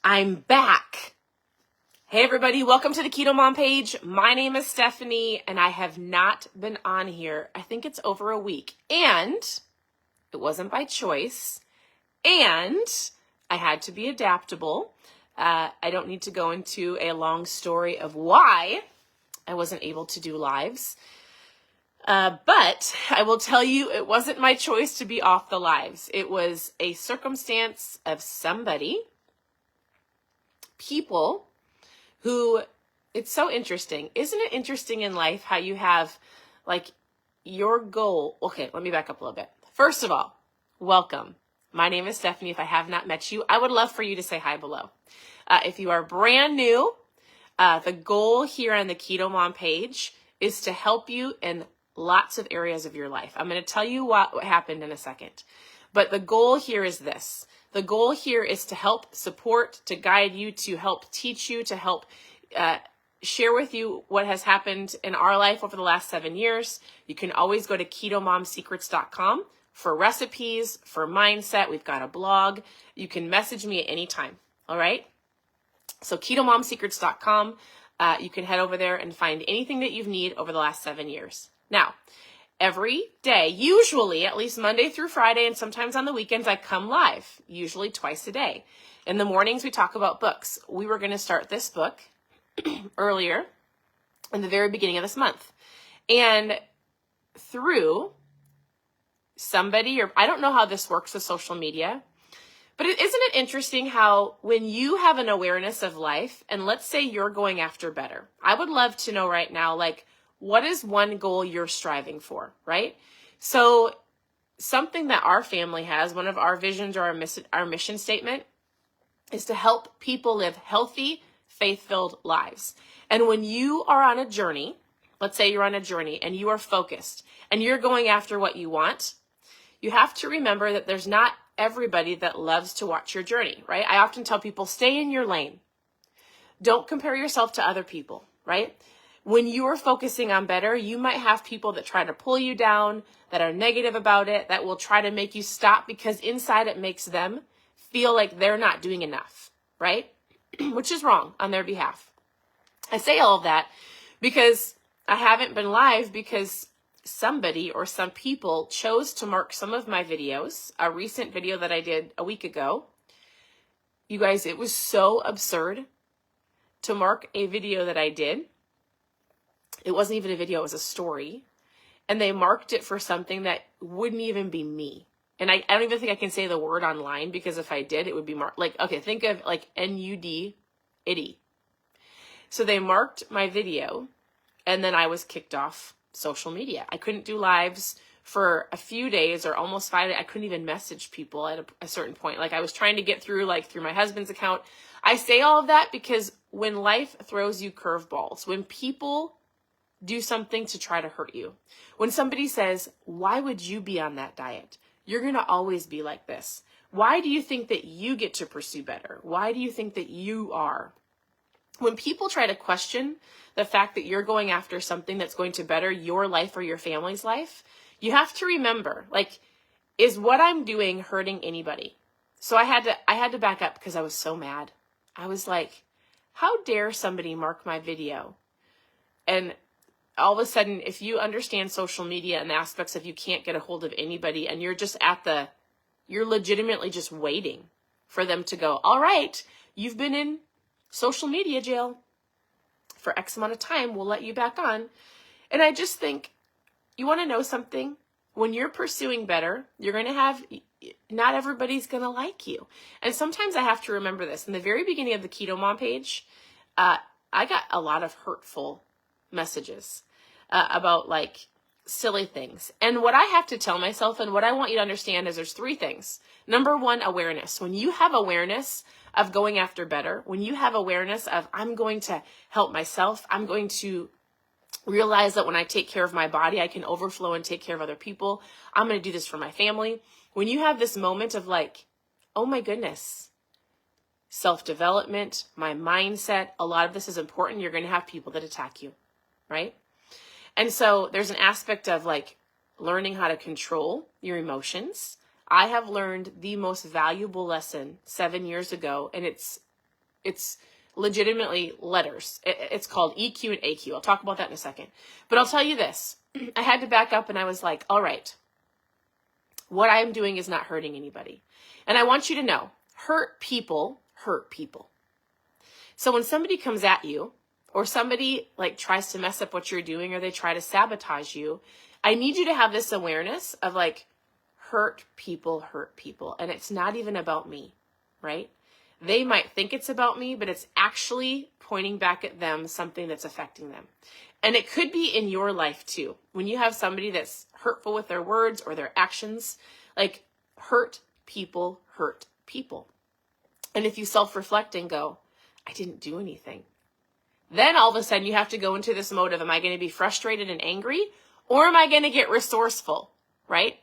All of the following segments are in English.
I'm back. Hey everybody, welcome to the Keto Mom page. My name is Stephanie and I have not been on here. I think it's over a week and it wasn't by choice and I had to be adaptable. I don't need to go into a long story of why I wasn't able to do lives. But I will tell you, it wasn't my choice to be off the lives. It was a circumstance of people who, it's so interesting. Isn't it interesting in life how you have like your goal? Okay, let me back up a little bit. First of all, welcome. My name is Stephanie. If I have not met you, I would love for you to say hi below. If you are brand new, the goal here on the Keto Mom page is to help you in lots of areas of your life. I'm going to tell you what happened in a second. But the goal here is this. The goal here is to help support, to guide you, to help teach you, to help share with you what has happened in our life over the last 7 years. You can always go to KetoMomSecrets.com for recipes, for mindset. We've got a blog. You can message me at any time. All right? So KetoMomSecrets.com. You can head over there and find anything that you need over the last 7 years. Now, every day, usually at least Monday through Friday, and sometimes on the weekends, I come live, usually twice a day. In the mornings, we talk about books. We were going to start this book earlier in the very beginning of this month. And through somebody, or I don't know how this works with social media, but isn't it interesting how when you have an awareness of life, and let's say you're going after better, I would love to know right now, like, what is one goal you're striving for, right? So something that our family has, one of our visions or our mission statement is to help people live healthy, faith-filled lives. And when you are on a journey, let's say you're on a journey and you are focused and you're going after what you want, you have to remember that there's not everybody that loves to watch your journey, right? I often tell people, stay in your lane. Don't compare yourself to other people, right? When you are focusing on better, you might have people that try to pull you down, that are negative about it, that will try to make you stop because inside it makes them feel like they're not doing enough, right? Which is wrong on their behalf. I say all of that because I haven't been live because somebody or some people chose to mark some of my videos, a recent video that I did a week ago. You guys, it was so absurd to mark a video that I did. It wasn't even a video, it was a story. And they marked it for something that wouldn't even be me. And I don't even think I can say the word online because if I did, it would be marked. Like, okay, think of like N-U-D, itty. So they marked my video and then I was kicked off social media. I couldn't do lives for a few days or almost 5 days. I couldn't even message people at a certain point. Like I was trying to get through my husband's account. I say all of that because when life throws you curveballs, when people do something to try to hurt you. When somebody says, why would you be on that diet? You're going to always be like this. Why do you think that you get to pursue better? Why do you think that you are? When people try to question the fact that you're going after something that's going to better your life or your family's life, you have to remember, like, is what I'm doing hurting anybody? So I had to back up because I was so mad. I was like, how dare somebody mark my video? And all of a sudden, if you understand social media and the aspects of you can't get a hold of anybody and you're just you're legitimately just waiting for them to go, all right, you've been in social media jail for X amount of time, we'll let you back on. And I just think, you want to know something? When you're pursuing better, you're going to have, not everybody's going to like you. And sometimes I have to remember this. In the very beginning of the Keto Mom page, I got a lot of hurtful messages about like silly things. And what I have to tell myself and what I want you to understand is there's 3 things. Number 1, awareness. When you have awareness of going after better, when you have awareness of I'm going to help myself, I'm going to realize that when I take care of my body, I can overflow and take care of other people. I'm going to do this for my family. When you have this moment of like, oh my goodness, self-development, my mindset, a lot of this is important. You're going to have people that attack you, right? And so there's an aspect of like learning how to control your emotions. I have learned the most valuable lesson 7 years ago, and it's It's legitimately letters. It's called EQ and AQ. I'll talk about that in a second. But I'll tell you this. I had to back up and I was like, all right, what I'm doing is not hurting anybody. And I want you to know, hurt people hurt people. So when somebody comes at you, or somebody like tries to mess up what you're doing, or they try to sabotage you, I need you to have this awareness of like, hurt people hurt people. And it's not even about me, right? They might think it's about me, but it's actually pointing back at them, something that's affecting them. And it could be in your life too. When you have somebody that's hurtful with their words or their actions, like hurt people hurt people. And if you self-reflect and go, I didn't do anything, then all of a sudden you have to go into this mode of, am I going to be frustrated and angry, or am I going to get resourceful, right?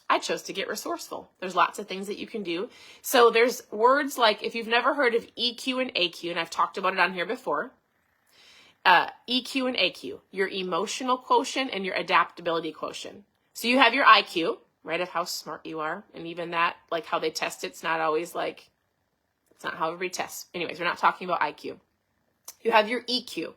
I chose to get resourceful. There's lots of things that you can do. So there's words like, if you've never heard of EQ and AQ, and I've talked about it on here before, EQ and AQ, your emotional quotient and your adaptability quotient. So you have your IQ, right, of how smart you are. And even that, like how they test it's not always like, it's not how everybody tests. Anyways, we're not talking about IQ. You have your EQ,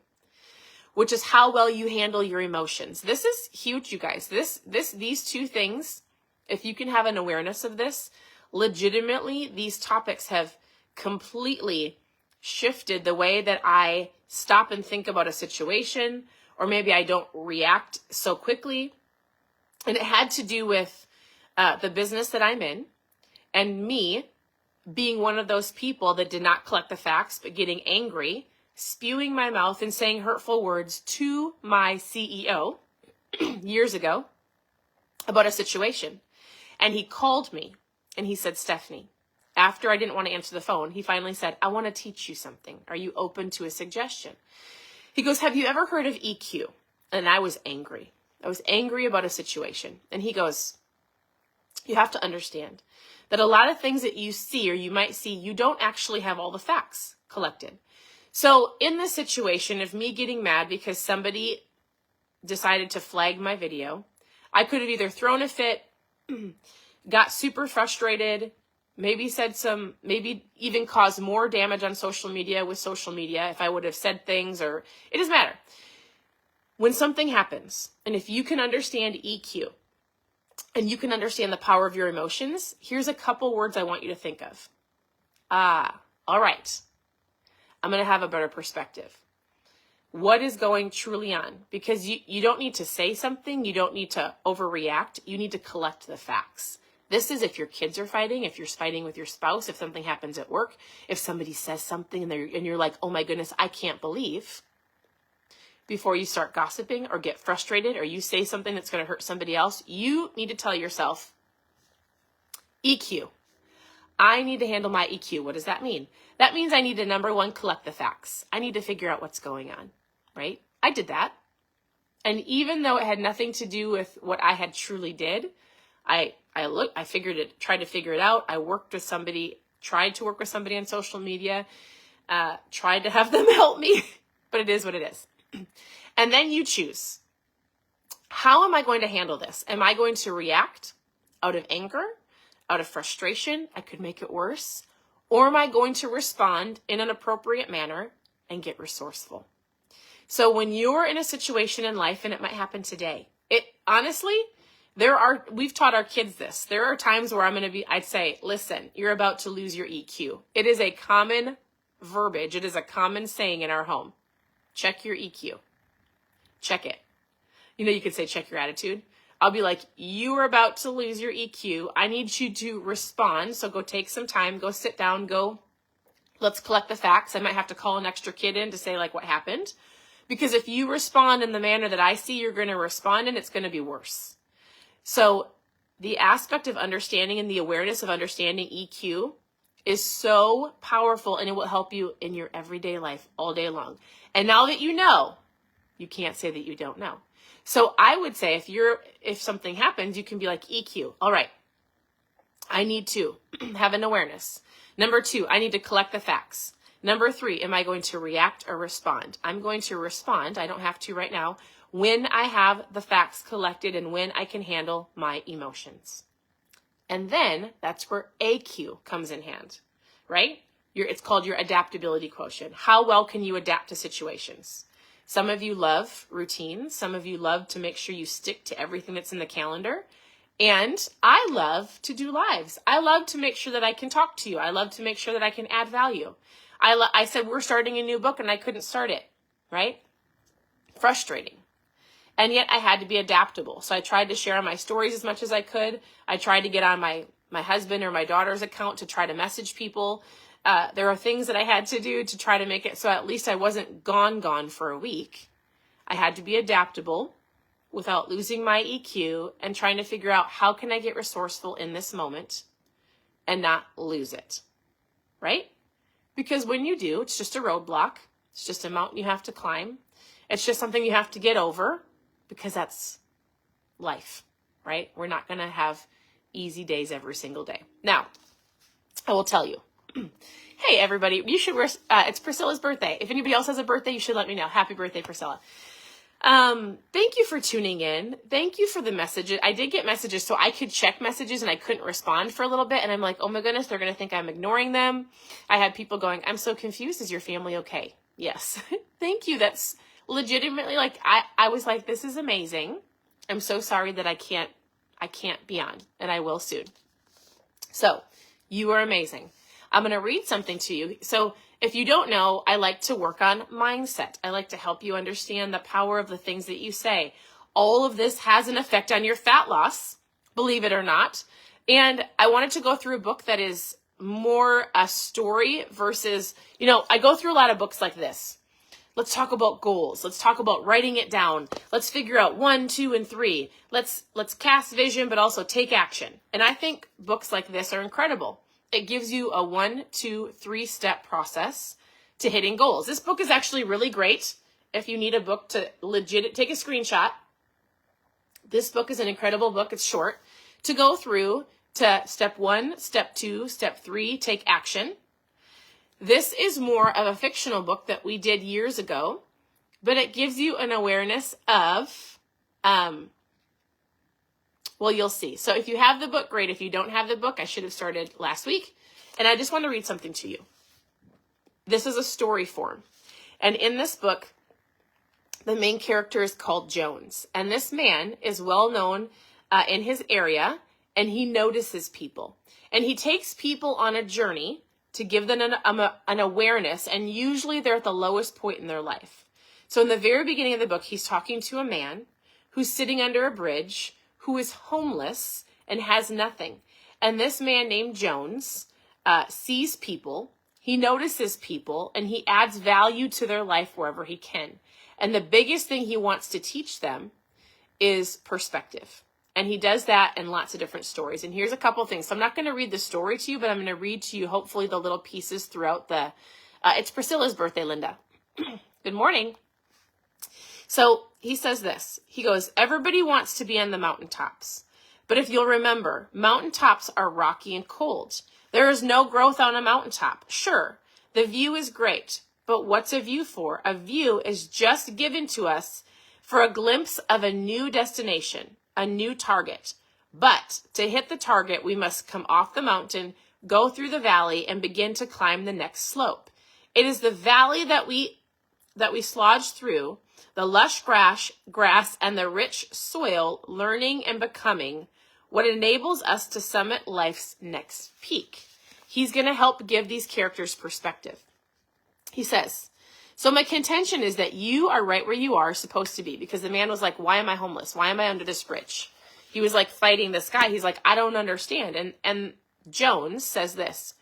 which is how well you handle your emotions. This is huge, you guys. These two things, if you can have an awareness of this, legitimately, these topics have completely shifted the way that I stop and think about a situation, or maybe I don't react so quickly. And it had to do with the business that I'm in, and me being one of those people that did not collect the facts, but getting angry, spewing my mouth and saying hurtful words to my CEO years ago about a situation. And he called me and he said, Stephanie, after I didn't want to answer the phone, he finally said, I want to teach you something. Are you open to a suggestion? He goes, have you ever heard of EQ? And I was angry. I was angry about a situation. And he goes, you have to understand that a lot of things that you see or you might see, you don't actually have all the facts collected. So in this situation of me getting mad because somebody decided to flag my video, I could have either thrown a fit, got super frustrated, maybe maybe even caused more damage on social media with social media if I would have said things, or it doesn't matter. When something happens, and if you can understand EQ and you can understand the power of your emotions, here's a couple words I want you to think of. All right. I'm going to have a better perspective. What is going truly on? Because you don't need to say something. You don't need to overreact. You need to collect the facts. This is if your kids are fighting, if you're fighting with your spouse, if something happens at work, if somebody says something and you're like, oh my goodness, I can't believe. Before you start gossiping or get frustrated or you say something that's going to hurt somebody else, you need to tell yourself, EQ. I need to handle my EQ. What does that mean? That means I need to, number one, collect the facts. I need to figure out what's going on, right? I did that. And even though it had nothing to do with what I had truly did, I tried to figure it out. I tried to work with somebody on social media, tried to have them help me, but it is what it is. And then you choose, how am I going to handle this? Am I going to react out of anger, out of frustration? I could make it worse. Or am I going to respond in an appropriate manner and get resourceful? So when you're in a situation in life, and it might happen today, honestly, we've taught our kids this. There are times where I'd say, listen, you're about to lose your EQ. It is a common verbiage. It is a common saying in our home. Check your EQ. Check it. You could say, check your attitude. I'll be like, you are about to lose your EQ. I need you to respond. So go take some time, go sit down, let's collect the facts. I might have to call an extra kid in to say like what happened. Because if you respond in the manner that I see you're going to respond in, it's going to be worse. So the aspect of understanding and the awareness of understanding EQ is so powerful, and it will help you in your everyday life all day long. And now that you know, you can't say that you don't know. So I would say if something happens, you can be like, EQ. All right. I need to have an awareness. Number 2, I need to collect the facts. Number 3, am I going to react or respond? I'm going to respond. I don't have to right now, when I have the facts collected and when I can handle my emotions. And then that's where AQ comes in hand, right? It's called your adaptability quotient. How well can you adapt to situations? Some of you love routines. Some of you love to make sure you stick to everything that's in the calendar. And I love to do lives. I love to make sure that I can talk to you. I love to make sure that I can add value. I said we're starting a new book and I couldn't start it, right? Frustrating. And yet I had to be adaptable. So I tried to share my stories as much as I could. I tried to get on my husband or my daughter's account to try to message people. There are things that I had to do to try to make it so at least I wasn't gone for a week. I had to be adaptable without losing my EQ and trying to figure out how can I get resourceful in this moment and not lose it, right? Because when you do, it's just a roadblock. It's just a mountain you have to climb. It's just something you have to get over because that's life, right? We're not going to have easy days every single day. Now, I will tell you, hey, everybody, you should wear, it's Priscilla's birthday. If anybody else has a birthday, you should let me know. Happy birthday, Priscilla. Thank you for tuning in. Thank you for the messages. I did get messages, so I could check messages and I couldn't respond for a little bit. And I'm like, oh my goodness, they're going to think I'm ignoring them. I had people going, I'm so confused. Is your family okay? Yes. Thank you. That's legitimately like, I was like, this is amazing. I'm so sorry that I can't be on, and I will soon. So you are amazing. I'm going to read something to you. So if you don't know, I like to work on mindset. I like to help you understand the power of the things that you say. All of this has an effect on your fat loss, believe it or not. And I wanted to go through a book that is more a story versus, I go through a lot of books like this. Let's talk about goals. Let's talk about writing it down. Let's figure out 1, 2, and 3. Let's cast vision, but also take action. And I think books like this are incredible. It gives you a 1, 2, 3-step process to hitting goals. This book is actually really great. If you need a book to take a screenshot, this book is an incredible book. It's short to go through to step 1, step 2, step 3, take action. This is more of a fictional book that we did years ago, but it gives you an awareness of, well, you'll see. So if you have the book, great. If you don't have the book, I should have started last week. And I just want to read something to you. This is a story form. And in this book, the main character is called Jones. And this man is well known in his area, and he notices people. And he takes people on a journey to give them an awareness, and usually they're at the lowest point in their life. So in the very beginning of the book, he's talking to a man who's sitting under a bridge, who is homeless and has nothing. And this man named Jones sees people, he notices people, and he adds value to their life wherever he can. And the biggest thing he wants to teach them is perspective. And he does that in lots of different stories. And here's a couple things. So I'm not going to read the story to you, but I'm going to read to you hopefully the little pieces throughout it's Priscilla's birthday, Linda. Good morning. So he says this. He goes, everybody wants to be on the mountaintops. But if you'll remember, mountaintops are rocky and cold. There is no growth on a mountaintop. Sure, the view is great, but what's a view for? A view is just given to us for a glimpse of a new destination, a new target. But to hit the target, we must come off the mountain, go through the valley, and begin to climb the next slope. It is the valley that we slodge through, the lush grass and the rich soil, learning and becoming what enables us to summit life's next peak. He's going to help give these characters perspective. He says, so my contention is that you are right where you are supposed to be, because the man was like, why am I homeless? Why am I under this bridge? He was like fighting this guy. He's like, I don't understand. And Jones says this,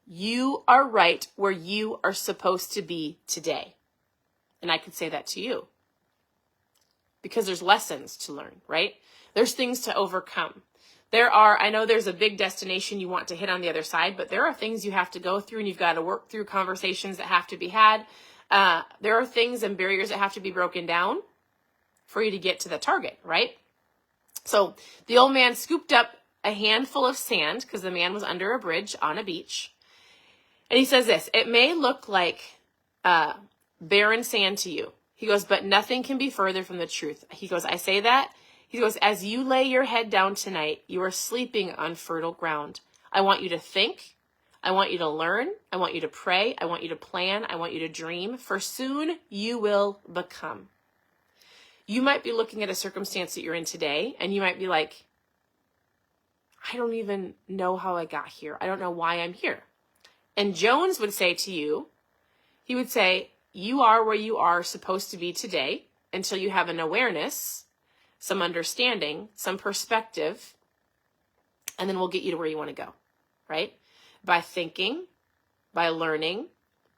you are right where you are supposed to be today. And I could say that to you because there's lessons to learn, right? There's things to overcome. I know there's a big destination you want to hit on the other side, but there are things you have to go through, and you've got to work through conversations that have to be had. There are things and barriers that have to be broken down for you to get to the target, right? So the old man scooped up a handful of sand because the man was under a bridge on a beach. And he says this, it may look like barren sand to you. He goes, but nothing can be further from the truth. He goes, I say that. He goes, as you lay your head down tonight, you are sleeping on fertile ground. I want you to think. I want you to learn. I want you to pray. I want you to plan. I want you to dream, for soon you will become. You might be looking at a circumstance that you're in today, and you might be like, I don't even know how I got here. I don't know why I'm here. And Jones would say to you, he would say, you are where you are supposed to be today until you have an awareness, some understanding, some perspective, and then we'll get you to where you want to go, right? By thinking, by learning,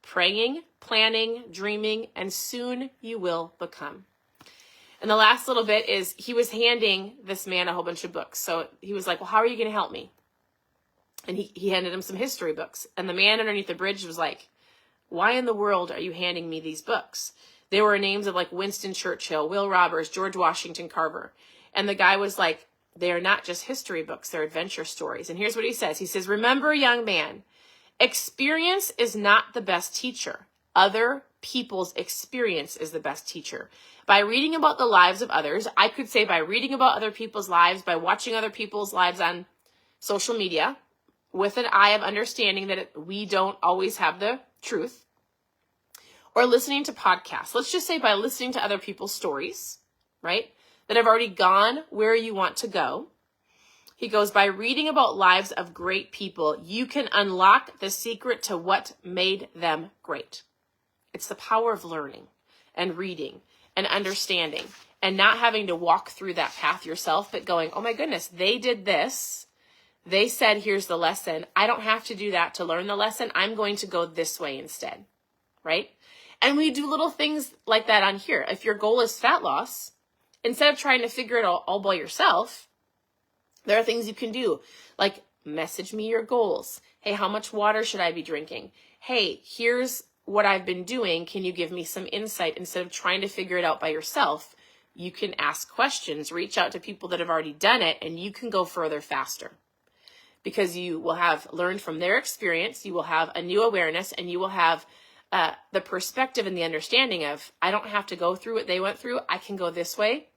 praying, planning, dreaming, and soon you will become. And the last little bit is he was handing this man a whole bunch of books. So he was like, well, how are you going to help me? And he handed him some history books. And the man underneath the bridge was like, why in the world are you handing me these books? They were names of like Winston Churchill, Will Roberts, George Washington Carver. And the guy was like, they are not just history books, they're adventure stories. And here's what he says. He says, remember, young man, experience is not the best teacher. Other people's experience is the best teacher. By reading about the lives of others, I could say by reading about other people's lives, by watching other people's lives on social media, with an eye of understanding that we don't always have the truth, or listening to podcasts. Let's just say by listening to other people's stories, right, that have already gone where you want to go. He goes, by reading about lives of great people, you can unlock the secret to what made them great. It's the power of learning and reading and understanding and not having to walk through that path yourself, but going, oh my goodness, they did this. They said, here's the lesson. I don't have to do that to learn the lesson. I'm going to go this way instead, right? And we do little things like that on here. If your goal is fat loss, instead of trying to figure it all by yourself, there are things you can do, like message me your goals. Hey, how much water should I be drinking? Hey, here's what I've been doing. Can you give me some insight? Instead of trying to figure it out by yourself, you can ask questions, reach out to people that have already done it, and you can go further faster. Because you will have learned from their experience, you will have a new awareness, and you will have the perspective and the understanding of, I don't have to go through what they went through. I can go this way,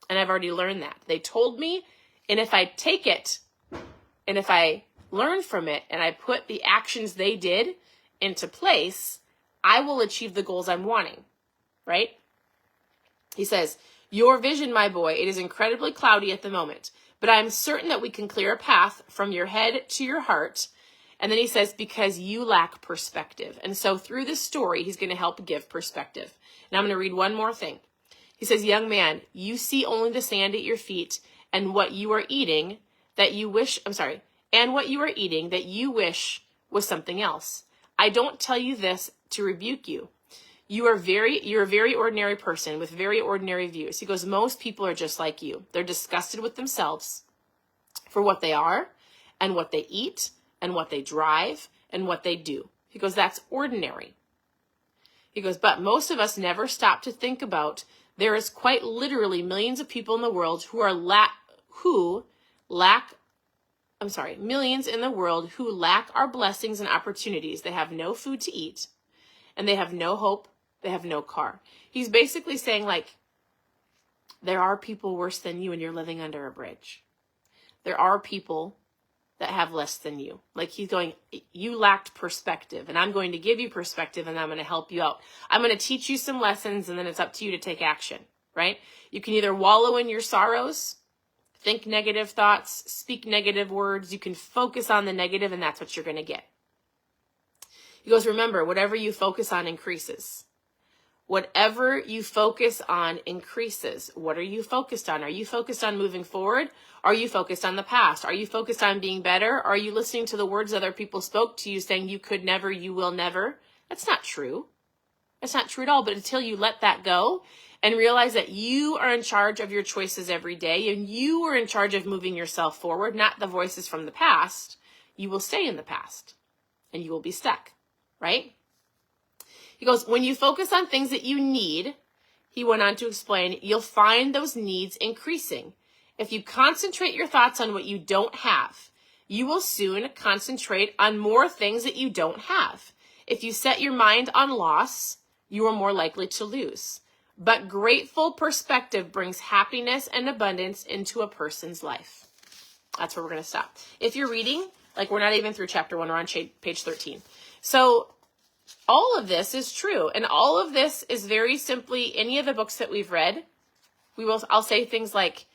and I've already learned that. They told me, and if I take it, and if I learn from it, and I put the actions they did into place, I will achieve the goals I'm wanting, right? He says, your vision, my boy, it is incredibly cloudy at the moment, but I'm certain that we can clear a path from your head to your heart. And then he says, because you lack perspective. And so through this story, he's going to help give perspective. And I'm going to read one more thing. He says, young man, you see only the sand at your feet and what you are eating that you wish, and what you are eating that you wish was something else. I don't tell you this to rebuke you. You're a very ordinary person with very ordinary views. He goes, most people are just like you. They're disgusted with themselves for what they are and what they eat and what they drive and what they do. He goes, that's ordinary. He goes, but most of us never stop to think about there is quite literally millions of people in the world millions in the world who lack our blessings and opportunities. They have no food to eat and they have no hope. They have no car. He's basically saying, like, there are people worse than you and you're living under a bridge. There are people that have less than you. Like, he's going, you lacked perspective, and I'm going to give you perspective, and I'm going to help you out. I'm going to teach you some lessons, and then it's up to you to take action, right? You can either wallow in your sorrows, think negative thoughts, speak negative words. You can focus on the negative, and that's what you're going to get. He goes, remember, whatever you focus on increases. Whatever you focus on increases. What are you focused on? Are you focused on moving forward? Are you focused on the past? Are you focused on being better? Are you listening to the words other people spoke to you saying you could never, you will never? That's not true. That's not true at all. But until you let that go and realize that you are in charge of your choices every day and you are in charge of moving yourself forward, not the voices from the past, you will stay in the past and you will be stuck, right? He goes, when you focus on things that you need, he went on to explain, you'll find those needs increasing. If you concentrate your thoughts on what you don't have, you will soon concentrate on more things that you don't have. If you set your mind on loss, you are more likely to lose. But grateful perspective brings happiness and abundance into a person's life. That's where we're going to stop. If you're reading, Like, we're not even through chapter 1. We're on page 13. So all of this is true. And all of this is very simply any of the books that we've read. I'll say things like,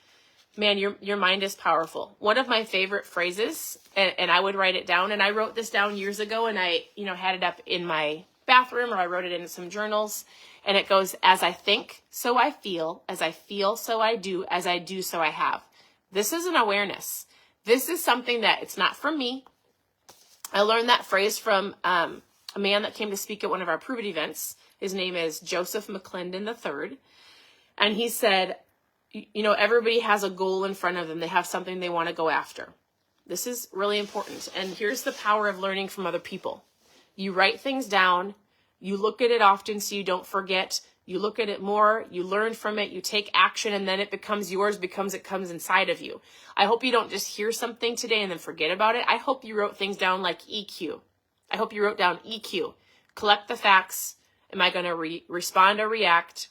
man, your mind is powerful. One of my favorite phrases, and I would write it down, and I wrote this down years ago, and I, had it up in my bathroom, or I wrote it in some journals, and it goes, as I think, so I feel, as I feel, so I do, as I do, so I have. This is an awareness. This is something that it's not from me. I learned that phrase from a man that came to speak at one of our Prove It events. His name is Joseph McClendon III. And he said, everybody has a goal in front of them. They have something they want to go after. This is really important. And here's the power of learning from other people. You write things down. You look at it often so you don't forget. You look at it more. You learn from it. You take action, and then it becomes yours because it comes inside of you. I hope you don't just hear something today and then forget about it. I hope you wrote things down like EQ. I hope you wrote down EQ. Collect the facts. Am I going to respond or react?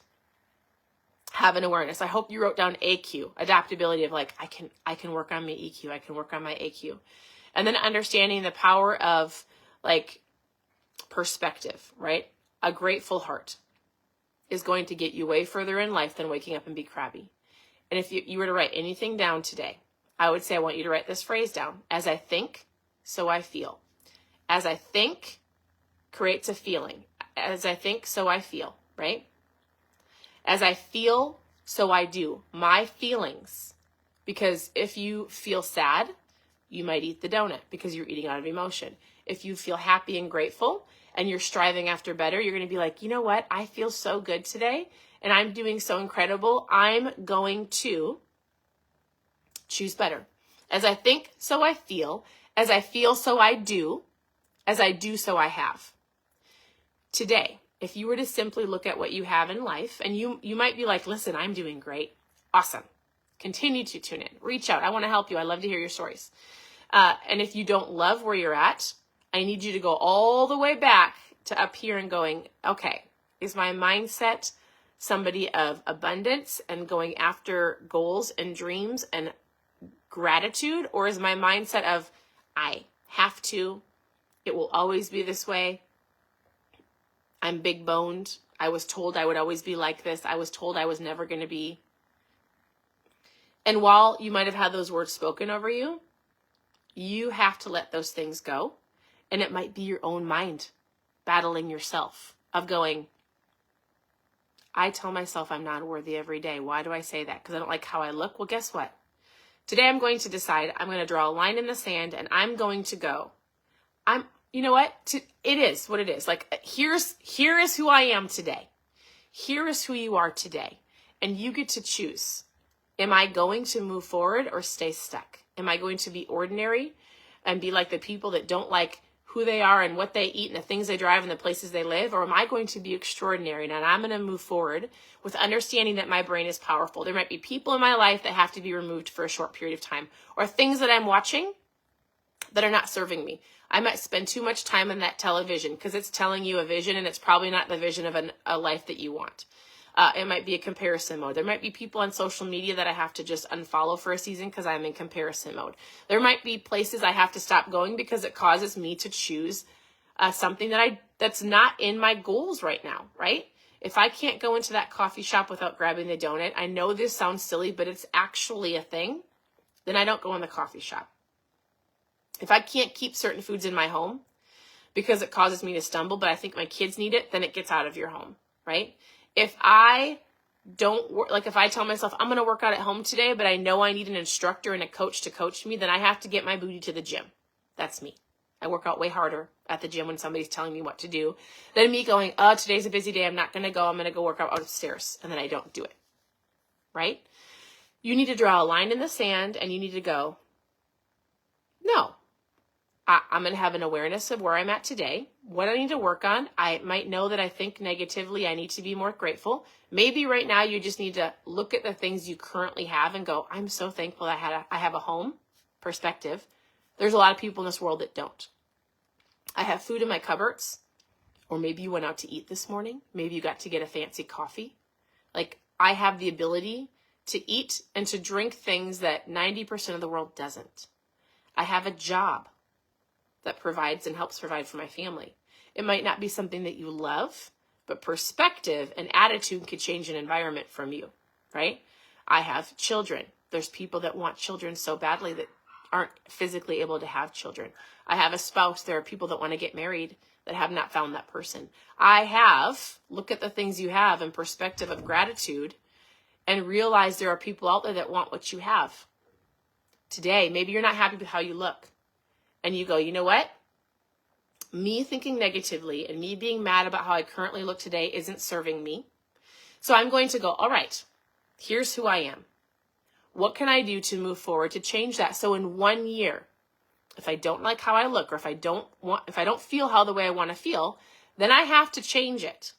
Have an awareness. I hope you wrote down AQ, adaptability, of like, I can work on my EQ. I can work on my AQ. And then understanding the power of like perspective, right? A grateful heart is going to get you way further in life than waking up and be crabby. And if you were to write anything down today, I would say I want you to write this phrase down. As I think, so I feel. As I think creates a feeling. As I think, so I feel, right? As I feel, so I do. My feelings. Because if you feel sad, you might eat the donut because you're eating out of emotion. If you feel happy and grateful and you're striving after better, you're going to be like, you know what? I feel so good today and I'm doing so incredible. I'm going to choose better. As I think, so I feel. As I feel, so I do. As I do, so I have. Today, if you were to simply look at what you have in life, and you might be like, listen, I'm doing great. Awesome. Continue to tune in. Reach out. I want to help you. I love to hear your stories. And if you don't love where you're at, I need you to go all the way back to up here and going, okay, is my mindset somebody of abundance and going after goals and dreams and gratitude? Or is my mindset of, I have to, it will always be this way. I'm big boned. I was told I would always be like this. I was told I was never going to be. And while you might have had those words spoken over you, you have to let those things go. And it might be your own mind battling yourself of going, I tell myself I'm not worthy every day. Why do I say that? Because I don't like how I look. Well, guess what? Today I'm going to decide I'm going to draw a line in the sand and I'm going to go. You know what? It is what it is. Like, here is who I am today. Here is who you are today. And you get to choose. Am I going to move forward or stay stuck? Am I going to be ordinary and be like the people that don't like who they are and what they eat and the things they drive and the places they live? Or am I going to be extraordinary and I'm going to move forward with understanding that my brain is powerful? There might be people in my life that have to be removed for a short period of time, or things that I'm watching that are not serving me. I might spend too much time on that television because it's telling you a vision and it's probably not the vision of a life that you want. It might be a comparison mode. There might be people on social media that I have to just unfollow for a season because I'm in comparison mode. There might be places I have to stop going because it causes me to choose something that's not in my goals right now, right? If I can't go into that coffee shop without grabbing the donut, I know this sounds silly, but it's actually a thing, then I don't go in the coffee shop. If I can't keep certain foods in my home because it causes me to stumble, but I think my kids need it, then it gets out of your home, right? If I if I tell myself I'm going to work out at home today, but I know I need an instructor and a coach to coach me, then I have to get my booty to the gym. That's me. I work out way harder at the gym when somebody's telling me what to do than me going, oh, today's a busy day. I'm not going to go. I'm going to go work out upstairs. And then I don't do it, right? You need to draw a line in the sand and you need to go, no. I'm going to have an awareness of where I'm at today, what I need to work on. I might know that I think negatively. I need to be more grateful. Maybe right now you just need to look at the things you currently have and go, I'm so thankful I have a home perspective. There's a lot of people in this world that don't. I have food in my cupboards, or maybe you went out to eat this morning. Maybe you got to get a fancy coffee. Like, I have the ability to eat and to drink things that 90% of the world doesn't. I have a job. that provides and helps provide for my family. It might not be something that you love, but perspective and attitude could change an environment from you, right? I have children. There's people that want children so badly that aren't physically able to have children. I have a spouse. There are people that want to get married that have not found that person. Look at the things you have in perspective of gratitude and realize there are people out there that want what you have. Today, maybe you're not happy with how you look. And you go, you know what? Me thinking negatively and me being mad about how I currently look today isn't serving me. So I'm going to go, all right, here's who I am. What can I do to move forward to change that? So in 1 year, if I don't like how I look, or if I don't feel how the way I want to feel, then I have to change it.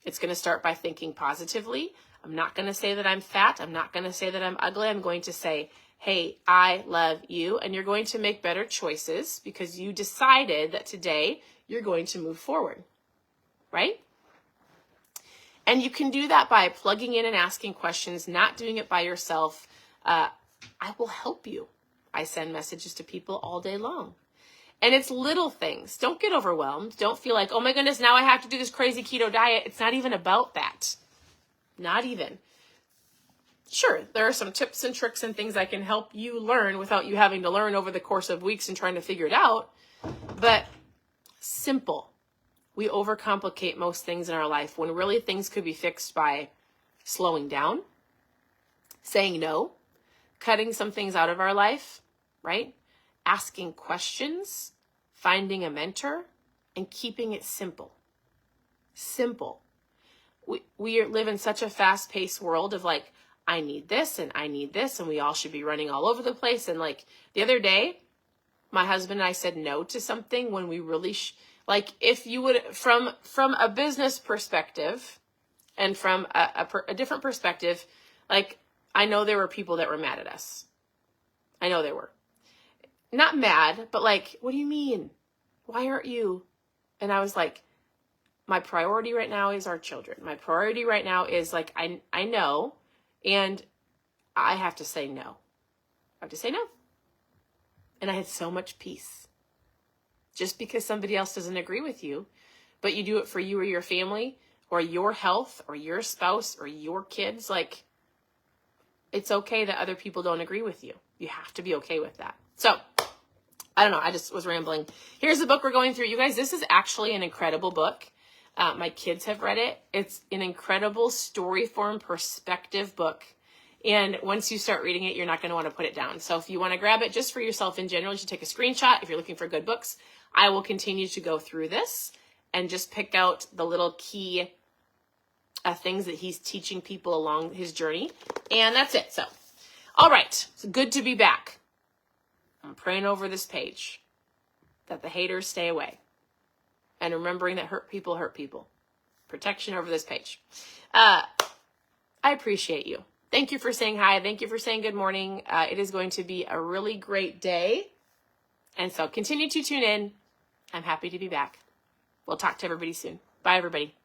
It's going to start by thinking positively. I'm not going to say that I'm fat. I'm not going to say that I'm ugly. I'm going to say, hey, I love you. And you're going to make better choices because you decided that today you're going to move forward, right? And you can do that by plugging in and asking questions, not doing it by yourself. I will help you. I send messages to people all day long. And it's little things. Don't get overwhelmed. Don't feel like, oh my goodness, now I have to do this crazy keto diet. It's not even about that. Not even. Sure, there are some tips and tricks and things I can help you learn without you having to learn over the course of weeks and trying to figure it out. But simple. We overcomplicate most things in our life when really things could be fixed by slowing down, saying no, cutting some things out of our life, right? Asking questions, finding a mentor, and keeping it simple. Simple. We live in such a fast-paced world of like, I need this and I need this, and we all should be running all over the place. And like the other day, my husband and I said no to something when we really, if you would, from a business perspective and from a different perspective, like I know there were people that were mad at us. I know there were. Not mad, but like, what do you mean? Why aren't you? And I was like, my priority right now is our children. My priority right now is like, I know, and I have to say no. I have to say no. And I had so much peace. Just because somebody else doesn't agree with you, but you do it for you or your family or your health or your spouse or your kids, like it's okay that other people don't agree with you. You have to be okay with that. So I don't know. I just was rambling. Here's the book we're going through. You guys, this is actually an incredible book. My kids have read it. It's an incredible story form perspective book. And once you start reading it, you're not going to want to put it down. So if you want to grab it just for yourself in general, you should take a screenshot. If you're looking for good books, I will continue to go through this and just pick out the little key things that he's teaching people along his journey. And that's it. So, all right. It's good to be back. I'm praying over this page that the haters stay away. And remembering that hurt people hurt people. Protection over this page. I appreciate you. Thank you for saying hi. Thank you for saying good morning. It is going to be a really great day. And so continue to tune in. I'm happy to be back. We'll talk to everybody soon. Bye, everybody.